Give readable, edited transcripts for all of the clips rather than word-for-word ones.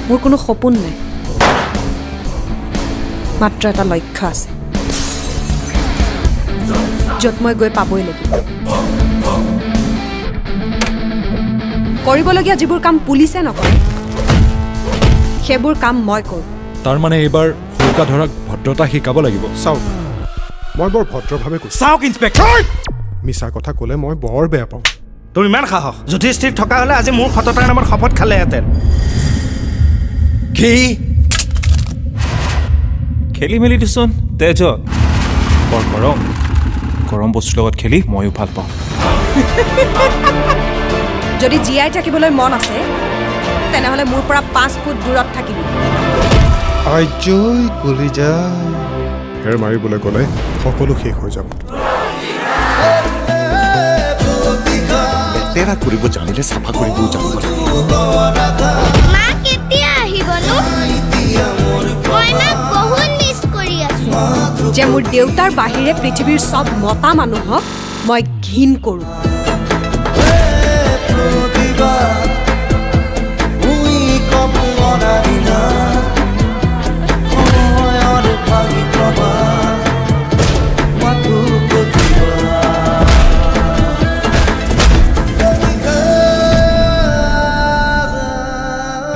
মোৰ কোনো সপোন নাই, মাত্ৰ এটা লক্ষ্য আছে য'ত মই গৈ পাবই লাগিব। কৰিবলগীয়া যিবোৰ কাম পুলিচে নকৰে সেইবোৰ কাম মই কৰোঁ। তাৰ মানে এইবাৰ হুকা ধৰাক ভদ্ৰতা শিকাব লাগিব। চাওক, মই বৰ ভদ্ৰভাৱে কৈছোঁ। চাওক ইন্সপেক্টৰ, মিছা কথা ক'লে মই বৰ বেয়া পাওঁ। তোৰ ইমান সাহস, যুধিষ্ঠিৰ থকা হ'লে আজি মোৰ সততাৰ নামত শপত খালেহেঁতেন। কি খেলি মেলি দিছোন তেজ বৰ গৰম গৰম বস্তুৰ লগত খেলি ময়ো ভাল পাওঁ। যদি জীয়াই থাকিবলৈ মন আছে তেনেহ'লে মোৰ পৰা 5 ফুট দূৰত থাকিবি। আজৈ কলিজা ফেৰ মাৰিবলৈ গ'লে সকলো শেষ হৈ যাব। লেতেৰা কৰিব জানিলে চাফা কৰিবও জানিব লাগিব। মা কেতিয়া আহিবনো? মই মাক বহুত মিছ কৰি আছো। যে মোৰ দেউতাৰ বাহিৰে পৃথিৱীৰ চব মতা মানুহক মই ঘিণ কৰোঁ।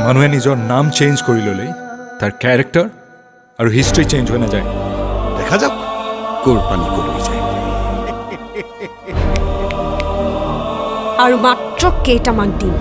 মানুহে নিজৰ নাম চেঞ্জ কৰি ল'লেই তাৰ কেৰেক্টাৰ আৰু হিষ্ট্ৰী চেঞ্জ হৈ নাযায়। দেখা যাওক ক'ৰ পানী ক'লৈ যায়। আৰু মাত্ৰ কেইটামান দিন